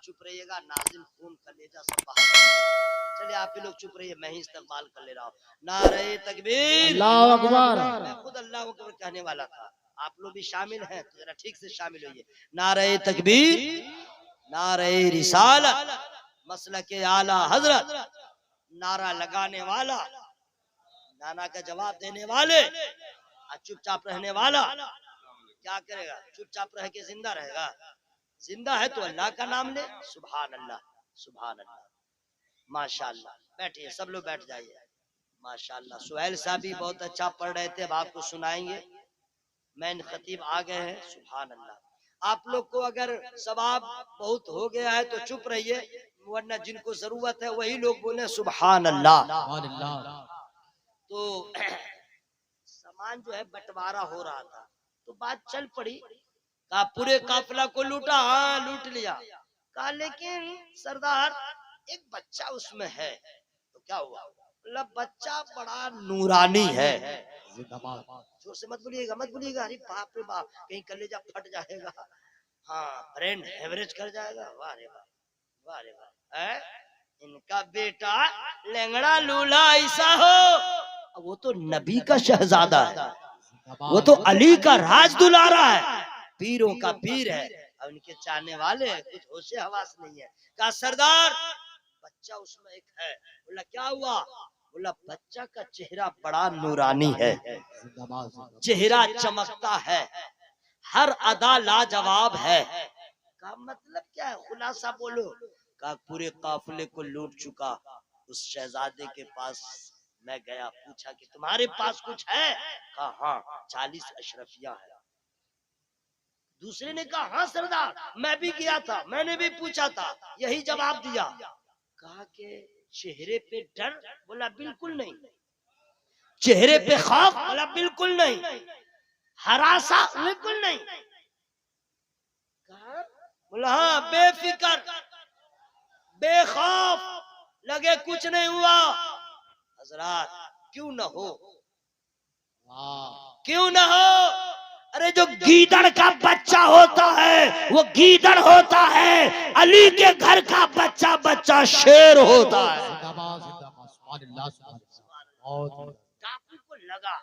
चुप रहिएगा, नाजिम खून कलेजा सब बाहर। चलिए आप ही लोग चुप रहिए, मैं ही इस्तकबाल कर ले रहा हूँ। नारे तकबीर, अल्लाहु अकबर। मैं खुद अल्लाह अकबर कहने वाला था, आप लोग भी शामिल हैं तो जरा ठीक से शामिल होइए। नारे तकबीर, नारे रिसालत, मसलके आला हजरत, नारा लगाने वाला, नाना का जवाब देने वाले, चुपचाप रहने वाला क्या करेगा? चुपचाप रह के जिंदा रहेगा? जिंदा है तो अल्लाह का नाम ले। सुभान अल्लाह, सुभान अल्लाह, माशाअल्लाह। बैठिए, सब लोग बैठ जाइए। माशाअल्लाह, सुहेल साहब भी बहुत अच्छा पढ़ रहे थे, अब आपको सुनाएंगे। मैन खतीब आ गए हैं। सुभान अल्लाह। आप लोग को अगर सवाब बहुत हो गया है तो चुप रहिए, वरना जिनको जरूरत है वही लोग बोले सुभान अल्लाह। तो सामान जो है बंटवारा हो रहा था तो बात चल पड़ी, कहा पूरे काफिला को लूटा? हाँ लूट लिया। कहा लेकिन सरदार एक बच्चा उसमें है, तो क्या हुआ? मतलब बच्चा बड़ा नूरानी है। जोर से मत बोलिएगा, मत बोलिएगा, अरे बाप रे बाप, कहीं कलेजा फट जाएगा। हाँ, ब्रेन हेवरेज कर जाएगा। वाह रे वाह, वाह रे वाह। इनका बेटा लेंगड़ा लूला ऐसा हो, वो तो नबी का शहजादा है, वो तो अली का राज दुलारा है, पीरों का पीर है, और उनके चाहने वाले कुछ होशे हवास नहीं है। कहा सरदार बच्चा उसमें एक है। बोला क्या हुआ? बोला बच्चा का चेहरा बड़ा नूरानी है, चेहरा चमकता है, हर अदा लाजवाब है। का मतलब क्या है? खुलासा बोलो। का पूरे काफिले को लूट चुका उस शहजादे के पास मैं गया, पूछा कि तुम्हारे पास कुछ है? कहा हाँ 40 अशरफिया है। दूसरे ने कहा हाँ सरदार मैं भी गया था, मैंने भी पूछा था, यही जवाब दिया। कहा कि चेहरे पे डर? बोला बिल्कुल नहीं। चेहरे पे खौफ? बोला बिल्कुल नहीं। हरासा? बिल्कुल नहीं। कहा? बोला हाँ बेफिक्र बेखौफ, लगे कुछ नहीं हुआ। हजरात क्यों न हो, क्यों न हो? अरे जो गीदड़ का बच्चा होता है वो गीदड़ होता है, अली के घर का बच्चा बच्चा शेर होता है। डाकू को लगा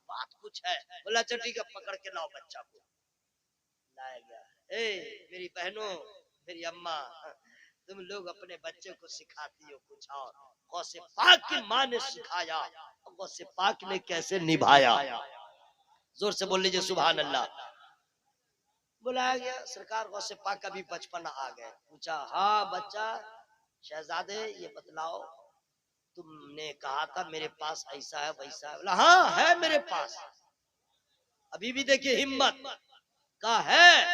बात कुछ है, बोला चल ठीक है पकड़ के लाओ बच्चा को। लाया गया। मेरी बहनों, मेरी अम्मा, तुम लोग अपने बच्चे को सिखाती हो कुछ और, गौसे पाक की माँ ने सिखाया, गौसे पाक ने कैसे निभाया। जोर से बोल लीजिए सुभान अल्लाह। बुलाया गया, सरकार गौसे पाक का भी बचपन आ गए। पूछा हाँ बच्चा शहजादे ये बतलाओ, तुमने कहा था मेरे पास ऐसा है वैसा है? बोला हाँ है मेरे पास। अभी भी देखिए हिम्मत। कहा है?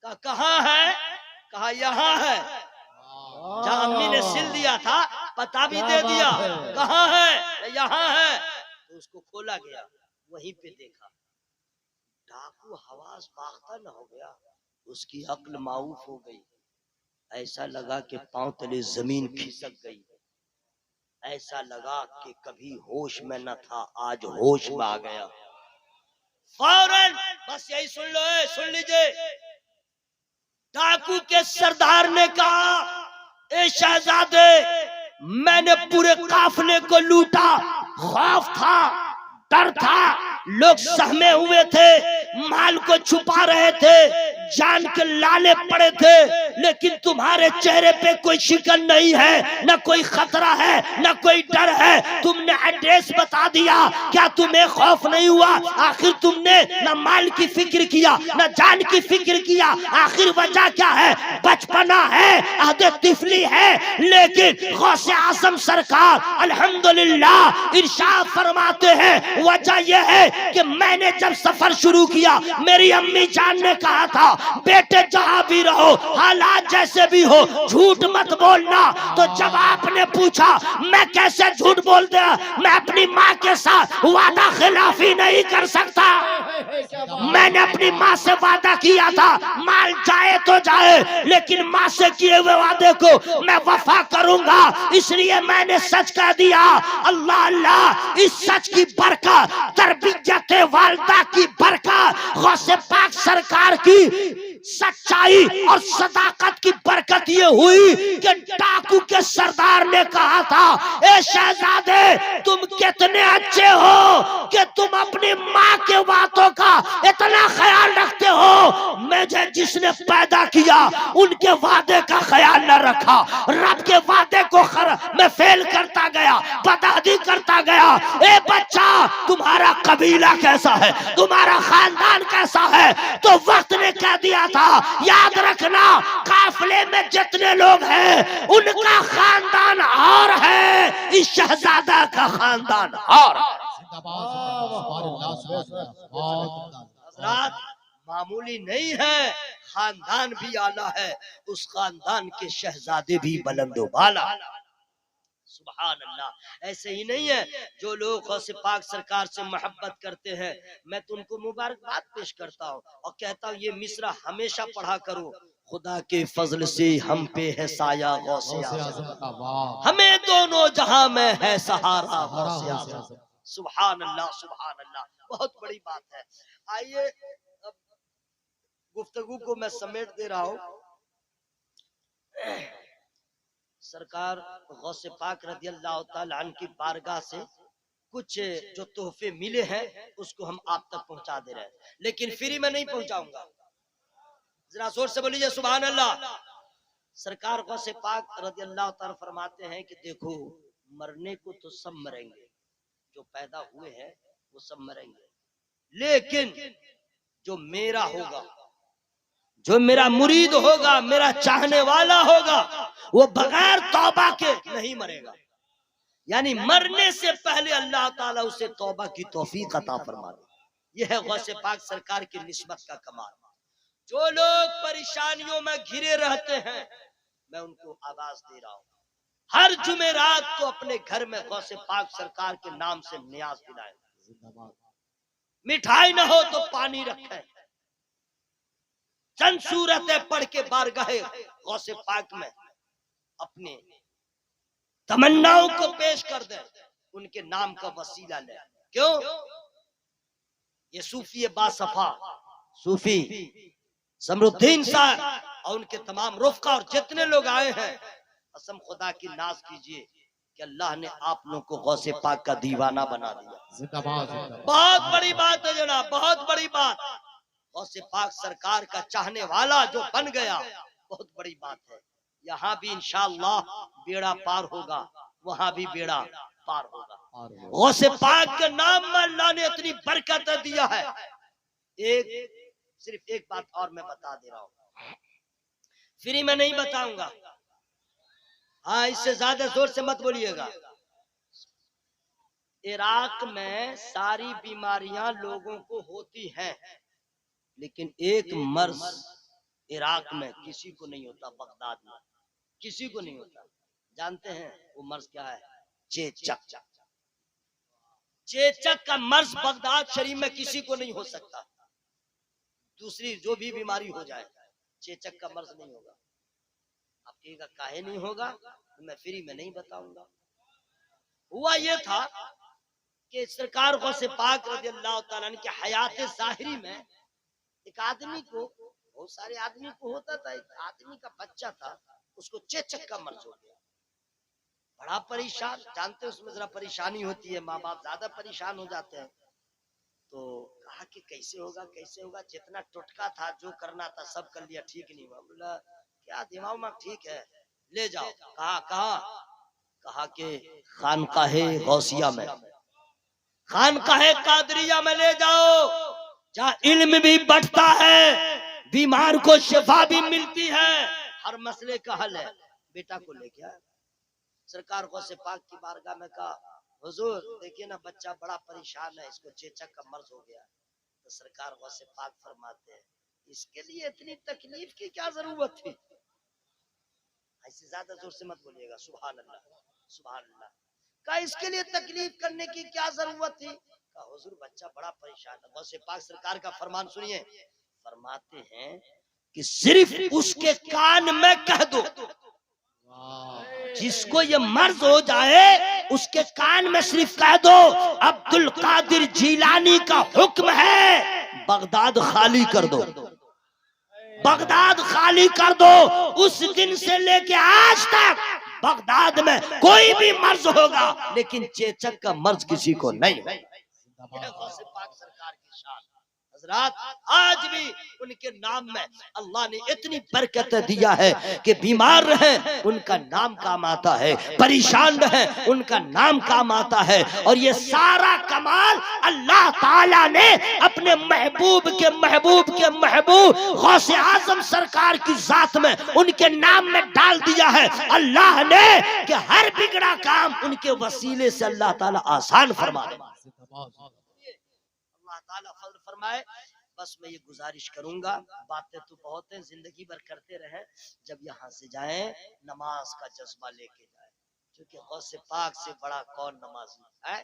कहा कहाँ है? कहा यहाँ है। जहाँ अम्मी ने सिल दिया था पता भी दे दिया। कहाँ है? यहाँ है। तो उसको खोला गया, वहीं पे देखा। डाकू हवास बाख्ता न हो गया, उसकी अक्ल माऊफ हो गई। ऐसा लगा कि पांव तले जमीन खिसक गई, ऐसा लगा कि कभी होश में न था आज होश में आ गया। फौरन बस यही सुन लो, सुन लीजिए। डाकू के सरदार ने कहा ए शहजादे मैंने पूरे काफिले को लूटा, खौफ था, डर था, लोग सहमे हुए थे, माल को छुपा रहे थे, जान के लाले पड़े थे, लेकिन तुम्हारे चेहरे पे कोई शिकन नहीं है, न कोई खतरा है, न कोई डर है। तुमने एड्रेस बता दिया, क्या तुम्हें खौफ नहीं हुआ? आखिर तुमने न माल की फिक्र किया न जान की फिक्र किया, आखिर वजह क्या है? बचपना है, अहदे तिफली है, लेकिन गौसे आजम सरकार अल्हम्दुलिल्लाह इरशाद फरमाते हैं वजह यह है कि मैंने जब सफर शुरू किया मेरी अम्मी जान ने कहा था बेटे जहां भी रहो हालात जैसे भी हो झूठ मत बोलना। तो जब आपने पूछा मैं कैसे झूठ बोल दे, मैं अपनी माँ के साथ वादा खिलाफी नहीं कर सकता। मैंने अपनी माँ से वादा किया था माल जाए तो जाए, लेकिन माँ से किए हुए वादे को मैं वफा करूंगा, इसलिए मैंने सच कह दिया। अल्लाह अल्लाह, इस सच की बरकत, तरबियत वालदा की बरकत, गौसे पाक सरकार की सच्चाई और सदाकत की बरकत ये हुई कि डाकू के सरदार ने कहा था, ए शहजादे तुम कितने अच्छे हो कि तुम अपनी माँ के बातों का इतना ख्याल रखते हो, मुझे जिसने पैदा किया उनके वादे का ख्याल न रखा, रब के वादे को मैं फेल करता गया, बदादी करता गया। ए बच्चा तुम्हारा कबीला कैसा है, तुम्हारा खानदान कैसा है? तो वक्त ने कह दिया था, याद रखना काफिले में जितने लोग हैं उनका खानदान और है, इस शहजादा का खानदान और हजरात मामूली नहीं है, खानदान भी आला है, उस खानदान के शहजादे भी बुलंदो बाला। सुभान अल्लाह। ऐसे ही नहीं है जो लोग गौसे पाक सरकार से मोहब्बत करते हैं, मैं तो उनको मुबारकबाद पेश करता हूँ और कहता हूँ ये मिसरा हमेशा पढ़ा करो, खुदा के फजल से हम पे है साया गौसे आज़म, हमें दोनों जहां में है सहारा गौसे आज़म। सुभान अल्लाह सुभान अल्लाह, बहुत बड़ी बात है। आइए अब गुफ्तगू को मैं समेट दे रहा हूँ। सरकार गौसे पाक रदियल्लाहु ताला अन्हु की बारगाह से कुछ जो तोहफे मिले हैं उसको हम आप तक पहुंचा दे रहे हैं, लेकिन फ्री में नहीं पहुंचाऊंगा, जरा जोर से बोलिए सुभान अल्लाह। सरकार गौसे पाक रदियल्लाहु ताला फरमाते हैं कि देखो मरने को तो सब मरेंगे, जो पैदा हुए हैं वो सब मरेंगे, लेकिन जो मेरा होगा, जो मेरा मुरीद होगा, मेरा चाहने वाला होगा, वो बगैर तौबा के नहीं मरेगा। यानी मरने से पहले अल्लाह ताला उसे तौबा की तौफीक अता फरमा दे। यह है गौसे पाक सरकार की निस्बत का कमाल। जो लोग परेशानियों में घिरे रहते हैं मैं उनको आवाज दे रहा हूँ, हर जुमेरात को अपने घर में गौसे पाक सरकार के नाम से नियाज दिलाएं, मिठाई ना हो तो पानी रखें, चंद सूरतें पढ़ के बारगाहे गौसे पाक में अपने तमन्नाओं को पेश कर दे, उनके नाम का वसीला ले। क्यों? ये सूफी बासफा सूफी समरुद्दीन साहब और उनके तमाम रुफ़का और जितने लोग आए हैं, कसम खुदा की नाज कीजिए कि अल्लाह ने आप लोगों को गौसे पाक का दीवाना बना दिया। बहुत बड़ी बात है जनाब, बहुत बड़ी बात। गौसे पाक सरकार का चाहने वाला जो बन गया, बहुत बड़ी बात है। यहाँ भी इंशाअल्लाह बेड़ा पार होगा, वहाँ भी बेड़ा पार होगा। गौसे पाक के नाम में अल्लाह ने इतनी बरकत दिया है। सिर्फ एक बात और मैं बता दे रहा हूँ, फ्री में नहीं बताऊंगा, हाँ इससे ज्यादा जोर से मत बोलिएगा। इराक में सारी बीमारियां लोगों को होती हैं, लेकिन एक मर्ज इराक में किसी को नहीं होता, बगदाद में किसी को नहीं होता। जानते हैं वो मर्ज क्या है? चेचक। चेचक का मर्ज बगदाद शरीफ में किसी को नहीं हो सकता। दूसरी जो भी बीमारी हो जाए, चेचक का मर्ज नहीं होगा। आप कहेगा काहे नहीं होगा, तो मैं फ्री में नहीं बताऊंगा। हुआ ये था कि सरकार गौसे पाक रज़ियल्लाहु ताला अन्हु के हयात ज़ाहिरी में एक आदमी को, बहुत सारे आदमी को होता था, एक आदमी का बच्चा था, उसको चेचक का मर्ज हो गया, बड़ा परेशान। जानते हैं उसमें जरा परेशानी होती है, माँ बाप ज्यादा परेशान हो जाते हैं। तो कहा कि कैसे होगा कैसे होगा, जितना टुटका था जो करना था सब कर लिया, ठीक नहीं हुआ। बोला क्या दिमाग में ठीक है, ले जाओ। कहा कि खानकाहे गौसिया में, खानकाहे कादरिया में ले जाओ, जहाँ इल्म भी बढ़ता है, बीमार को शिफा भी मिलती है, हर मसले का हल है। बेटा को लेके आया सरकार गौसे पाक की बारगाह में, कहा हुजूर देखिए ना बच्चा बड़ा परेशान है, इसको चेचक का मर्ज हो गया। तो सरकार गौसे पाक फरमाते हैं इसके लिए इतनी तकलीफ की क्या जरूरत थी? ऐसे ज्यादा जोर से मत बोलिएगा, सुभान अल्लाह सुभान अल्लाह। कहा इसके लिए तकलीफ करने की क्या जरूरत थी? कहा हुजूर बच्चा बड़ा परेशान है। गौसे पाक सरकार का फरमान सुनिए, फरमाते हैं कि सिर्फ उसके कान में कह दो, जिसको ये मर्ज हो जाए उसके कान में सिर्फ कह दो अब्दुल कादिर जीलानी का हुक्म है बगदाद खाली कर दो। बगदाद खाली कर दो, उस दिन से लेके आज तक बगदाद में कोई भी मर्ज होगा, लेकिन चेचक का मर्ज किसी को नहीं। यह गौसे पाक सरकार की शान। हजरात, आज भी उनके नाम में अल्लाह ने इतनी बरकत दिया है कि बीमार रहे उनका नाम काम आता है, परेशान रहे उनका नाम काम आता है। और ये सारा कमाल अल्लाह ताला ने अपने महबूब के महबूब के महबूब गौसे आजम सरकार की जात में उनके नाम में डाल दिया है अल्लाह ने, कि हर बिगड़ा काम उनके वसीले से अल्लाह ताला आसान फरमा दे। अल्लाह ताला फजल फरमाए। बस मैं ये गुजारिश करूंगा, बातें तो बहुत हैं, जिंदगी भर करते रहे, जब यहाँ से जाएं नमाज का जज्बा लेके जाएं, क्योंकि गौसे पाक से बड़ा कौन नमाजी है।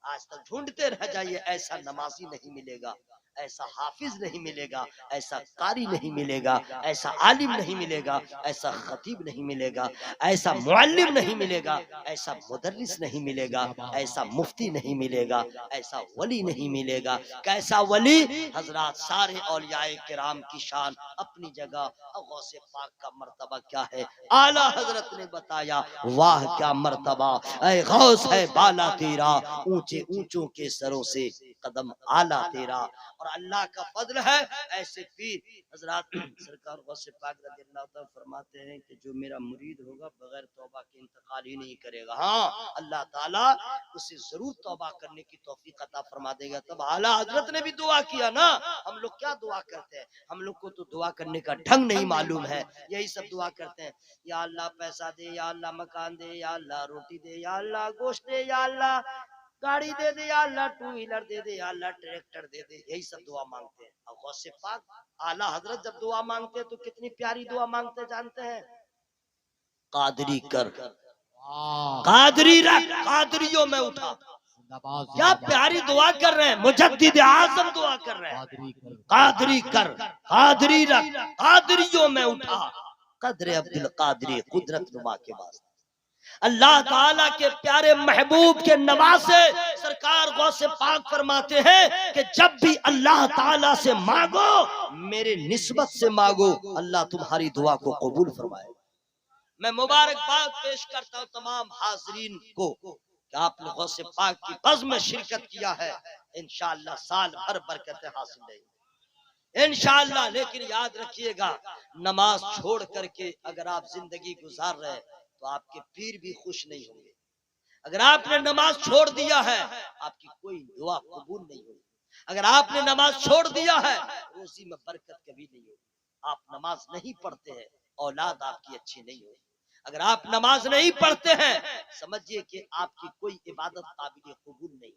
आज तक ढूंढते रह जाइए, ऐसा नमाजी नहीं मिलेगा, ऐसा हाफिज नहीं मिलेगा, ऐसा कारी नहीं मिलेगा, ऐसा आलिम नहीं मिलेगा, ऐसा खतीब नहीं मिलेगा, ऐसा मुअल्लिम नहीं मिलेगा, ऐसा मुदर्रिस नहीं मिलेगा, ऐसा मुफ्ती नहीं मिलेगा, ऐसा वली नहीं मिलेगा। कैसा वली? हजरात, सारे औलियाए किराम की शान अपनी जगह, गौसे पाक का मर्तबा क्या है, आला हजरत ने बताया, वाह क्या मर्तबा, ऐ गौस है बाला तेरा, ऊंचे ऊंचों के सरों से कदम आला तेरा। और अल्लाह का फजल है, ऐसे पीर हजरात सरकार गौसे पाक रज़ियल्लाहु ताला फरमाते हैं कि जो मेरा मुरीद होगा बगैर तौबा के इंतकाल ही नहीं करेगा। हाँ, अल्लाह ताला उसे जरूर तौबा करने की तौफीक अता फरमा देगा। तब आला हजरत ने भी दुआ किया ना। हम लोग क्या दुआ करते हैं? हम लोग को तो दुआ करने का ढंग नहीं मालूम है, यही सब दुआ करते हैं, या अल्लाह पैसा दे, या अल्लाह मकान दे, या अल्लाह रोटी दे, या अल्लाह गोश्त दे, या अल्लाह गाड़ी दे दे, या अल्लाह टू व्हीलर दे दे, या अल्लाह ट्रैक्टर दे दे, यही सब दुआ मांगते हैं। और गौसे पाक आला हजरत जब दुआ मांगते हैं तो कितनी प्यारी दुआ मांगते जानते हैं? कादरी कर, कादरी रख, कादरियों में उठा। क्या प्यारी दुआ कर रहे हैं, मुजद्दिद आजम दुआ कर रहे हैं, कादरी कर, कादरी रख, कादरियों में उठा, कदरे अब्दुल कादरी कुदरत नुमा के वास्ते। अल्लाह ताला के प्यारे महबूब के नवासे सरकार गौसे पाक फरमाते हैं कि जब भी अल्लाह ताला से मांगो मेरे निस्बत से मांगो, अल्लाह तुम्हारी दुआ को कबूल फरमाए। मैं मुबारकबाद पेश करता हूँ तमाम हाजरीन को कि आपने गौसे पाक की बज़्म में शिरकत किया है। इंशाअल्लाह साल भर बरकतें हासिल रहेंगी इंशाअल्लाह। लेकिन याद रखिएगा, नमाज छोड़ करके अगर आप जिंदगी गुजार रहे हैं तो आपके पीर भी खुश नहीं होंगे। अगर आपने नमाज छोड़ दिया है आपकी कोई दुआ कबूल नहीं होगी। अगर आपने नमाज छोड़ दिया है रोजी में बरकत कभी नहीं होगी। आप नमाज नहीं पढ़ते हैं, औलाद आपकी अच्छी नहीं होगी। अगर आप नमाज नहीं पढ़ते हैं समझिए कि आपकी कोई इबादत काबिल कबूल नहीं,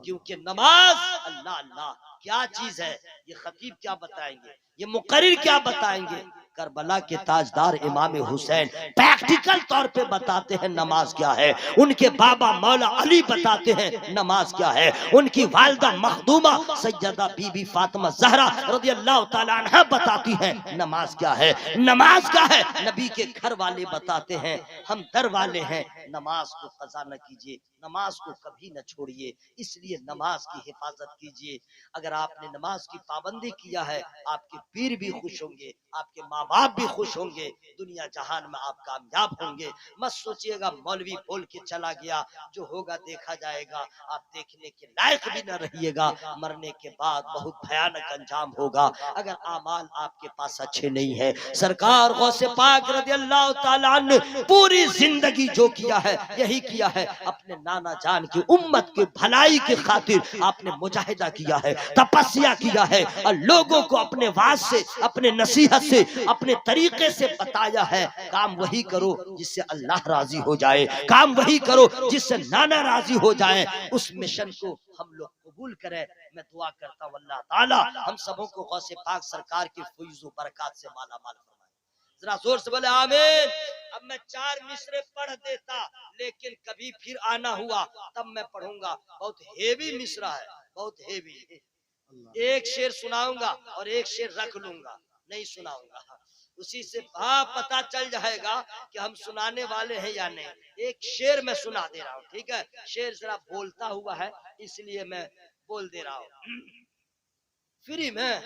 क्योंकि नमाज अल्लाह अल्लाह क्या चीज है ये खतीब क्या बताएंगे, ये मुकर्रिर क्या बताएंगे। करबला के ताजदार इमाम हुसैन प्रैक्टिकल तौर पे बताते हैं नमाज क्या है। उनके बाबा मौला अली बताते हैं नमाज क्या है। उनकी वालिदा मखदूमा सैयदा बीबी फातिमा ज़हरा रज़ियल्लाहु ताला अन्हा बताती हैं नमाज क्या है। नमाज क्या है नबी के घर वाले बताते हैं, हम दर वाले हैं। नमाज को कज़ा न कीजिए, नमाज को कभी न छोड़िए, इसलिए नमाज की हिफाजत कीजिए। अगर आपने नमाज की पाबंदी किया है आपके पीर भी खुश होंगे, आपके माँ बाप भी खुश होंगे, दुनिया जहान में आप कामयाब होंगे। मत सोचिएगा मौलवी बोल के चला गया, जो होगा देखा जाएगा, आप देखने के लायक भी न रहिएगा। मरने के बाद बहुत भयानक अंजाम होगा अगर आमाल आपके पास अच्छे नहीं है। सरकार गौसे पाक रज़ियल्लाहु ताला अन्हु पूरी जिंदगी जो किया है यही किया है, अपने नाना जान की उम्मत के भलाई के खातिर आपने मुजाहिदा किया है, तपस्या किया है और लोगों को अपने वाज से, अपने नसीहत से, अपने तरीके से बताया है काम वही करो जिससे अल्लाह राजी हो जाए, काम वही करो जिससे नाना राजी हो जाए। उस मिशन को हम लोग कबूल करें। मैं दुआ करता हूँ अल्लाह ताला हम सबों को गौसे पाक सरकार की फैज़ व बरकत से माला माल फरमाए। जरा जोर से बोले आमीन। अब मैं 4 मिसरे पढ़ देता लेकिन कभी फिर आना हुआ तब मैं पढ़ूंगा। बहुत हेवी मिसरा है, बहुत हेवी। एक शेर सुनाऊंगा और एक शेर रख लूंगा, नहीं सुनाऊंगा। उसी से पता चल जाएगा कि हम सुनाने वाले हैं या नहीं। एक शेर मैं सुना दे रहा हूँ, ठीक है। शेर जरा बोलता हुआ है इसलिए मैं बोल दे रहा हूँ फ्री में।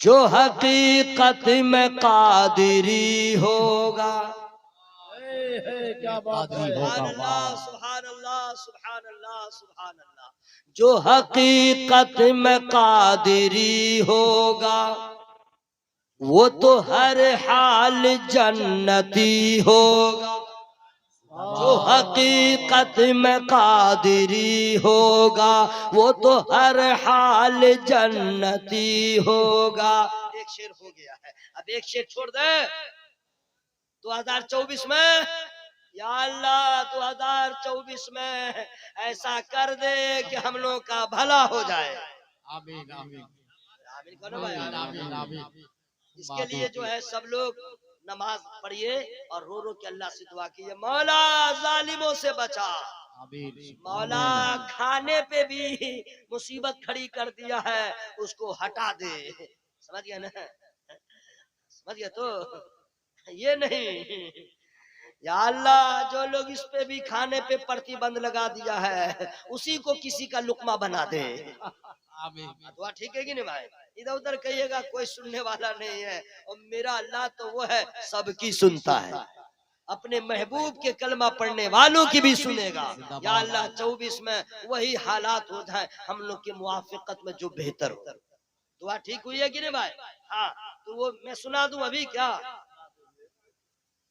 जो हकीकत में कादिरी होगा। क्या बात है। सुभान अल्लाह, सुभान अल्लाह, सुभान अल्लाह, सुभान अल्लाह। जो हकीकत में कादिरी होगा वो तो हर हाल जन्नती होगा। जो हकीकत में कादिरी होगा वो तो हर हाल जन्नती होगा। एक शेर हो गया है, अब एक शेर छोड़ दे। 2024 में या अल्लाह 2024 में ऐसा कर दे कि हम लोग का भला हो जाए। आमीन आमीन आमीन करो भाई। आमीन आमीन। इसके लिए जो है सब लोग नमाज पढ़िए और रो रो के अल्लाह से दुआ कीजिए, मौला जालिमों से बचा। मौला खाने पे भी मुसीबत खड़ी कर दिया है, उसको हटा दे। समझ गया ना, समझ गया तो ये नहीं। या अल्लाह जो लोग इस पे भी खाने पे प्रतिबंध लगा दिया है उसी को किसी का लुकमा बना दे। दुआ ठीक है कि नहीं भाई? इधर उधर कहिएगा कोई सुनने वाला नहीं है, और मेरा अल्लाह तो वो है सबकी सुनता है, अपने महबूब के कलमा पढ़ने वालों की भी सुनेगा। या अल्लाह 24 में वही हालात हो जाए हम लोग के मुआफिकत में जो बेहतर हो। दुआ ठीक हुई है कि नहीं भाई? हाँ, तो वो मैं सुना दूं अभी क्या?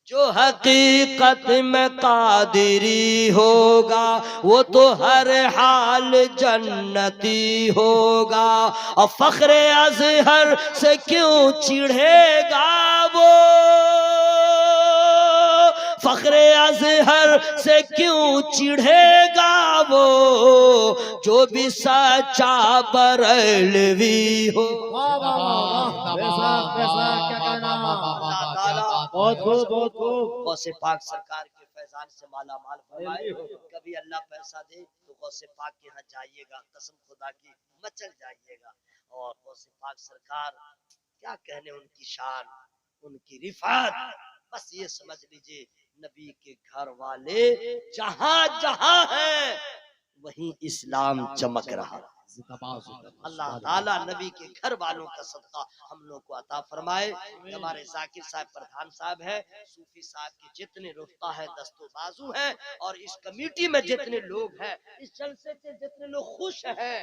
जो हकीकत में कादिरी होगा वो तो हर हाल जन्नती होगा। और फख्रे अज़हर से क्यों चिढ़ेगा वो, फख्रे अज़हर से क्यों चिढ़ेगा वो, जो भी सच्चा बरेलवी हो। बहुत खूब बहुत खूब। गौसे पाक सरकार के फैजान से माला माल फरमाए। कभी अल्लाह पैसा दे तो गौसे पाक के यहाँ जाइएगा, कसम खुदा की मचल जाइएगा। और गौसे पाक सरकार क्या कहने, उनकी शान, उनकी रिफात, बस ये समझ लीजिए नबी के घर वाले जहां जहां हैं वहीं इस्लाम चमक रहा। अल्लाह ताला नबी के घर वालों का सदका हम लोग को अता फरमाए। हमारे जाकिर साहब प्रधान साहब है, सूफी साहब के जितने रुफ्ता है दस्तो बाजू है, और इस कमेटी में जितने लोग हैं, इस जलसे से जितने लोग खुश हैं,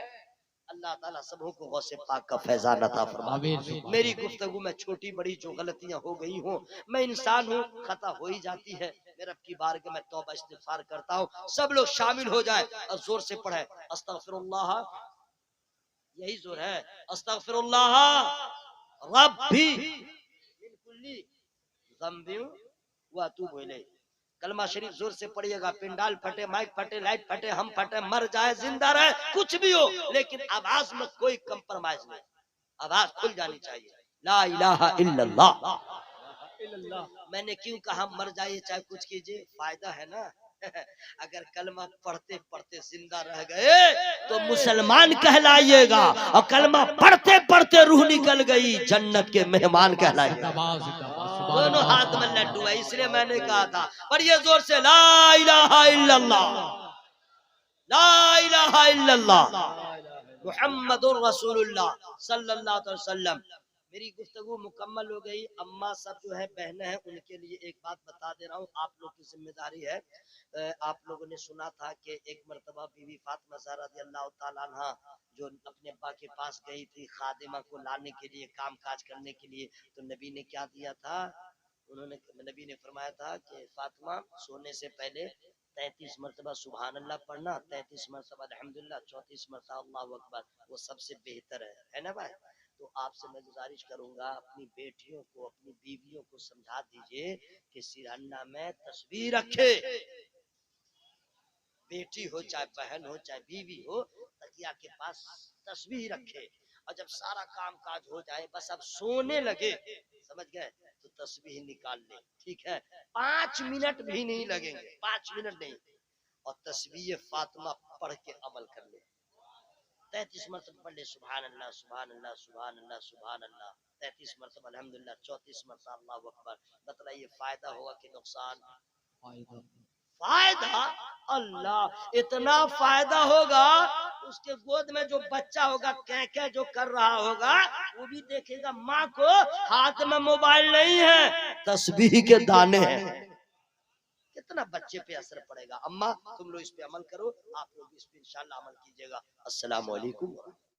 अल्लाह ताला सबों को गौसे पाक का फैजान अता फरमाए। मेरी गुफ्तगू में छोटी बड़ी जो गलतियां हो गई हों, मैं इंसान हूँ, खता हो ही जाती है। मेरे रब की बारगाह में तौबा इस्तिगफार करता हूँ। सब लोग शामिल हो जाए और जोर से पढ़े अस्तगफिरुल्लाह, यही जोर है, अस्तगफिरुल्लाह रब्बी मिन कुल्ली ज़ंबि व अतूबु इलैह। कलमा शरीफ जोर से पढ़िएगा, पिंडाल फटे, माइक फटे, लाइट फटे, हम फटे, मर जाए, जिंदा रहे, कुछ भी हो, लेकिन आवाज में कोई कंप्रोमाइज नहीं, आवाज खुल जानी चाहिए। ला इलाहा इल्लल्लाह। मैंने क्यों कहा मर जाइए चाहे कुछ कीजिए, फायदा है ना। अगर कलमा पढ़ते पढ़ते जिंदा रह गए तो मुसलमान कहलाइएगा, और कलमा पढ़ते पढ़ते रूह निकल गई जन्नत के मेहमान कहलाइएगा। दोनों हाथ में लड्डू है, इसलिए मैंने कहा था पढ़िए जोर से, ला इलाहा इल्लल्लाह, ला इलाहा इल्लल्लाह मुहम्मदुर रसूलुल्लाह सल्लल्लाहु अलैहि वसल्लम। मेरी गुफ्तगू मुकम्मल हो गई। अम्मा सब जो है बहनें हैं, उनके लिए एक बात बता दे रहा हूँ, आप लोग की जिम्मेदारी है। आप लोगों ने सुना था कि एक मरतबा बीवी फातिमा ज़हरा रज़ियल्लाहु ताला अन्हा जो अपने अब्बा के पास गई थी खादिमा को लाने के लिए, काम काज करने के लिए, तो नबी ने क्या दिया था, उन्होंने नबी ने फरमाया था कि फातिमा सोने से पहले 33 मरतबा सुभान अल्लाह पढ़ना, 33 मरतबा अल्हम्दुलिल्लाह, 34 मरतबा अल्लाहु अकबर, वो सबसे बेहतर है ना भाई? तो आपसे मैं गुजारिश करूंगा अपनी बेटियों को, अपनी बीवियों को समझा दीजिए कि सिरहन्ना में तस्वीर रखे, बेटी हो चाहे बहन हो चाहे बीवी हो, तकिया के पास तस्वीर रखे, और जब सारा काम काज हो जाए बस अब सोने लगे, समझ गए, तो तस्वीर निकाल ले, ठीक है? 5 मिनट भी नहीं लगेंगे, 5 मिनट नहीं, और तस्वीर फातिमा पढ़ के अमल कर ले। 33 मरतबा पढ़ ले सुभान अल्लाह सुभान अल्लाह सुभान अल्लाह सुभान अल्लाह, 33 मरतबा अल्हम्दुलिल्लाह, 34 मरतबा अल्लाहु अकबर। बतलाइए फायदा होगा कि नुकसान? फायदा, अल्लाह इतना फायदा होगा, उसके गोद में जो बच्चा होगा क्या जो कर रहा होगा वो भी देखेगा माँ को हाथ में मोबाइल नहीं है, तस्बीह के दाने हैं। कितना बच्चे पे असर पड़ेगा। अम्मा तुम लोग इस पे अमल करो, आप लोग इस पे इंशाल्लाह अमल कीजिएगा। अस्सलाम वालेकुम।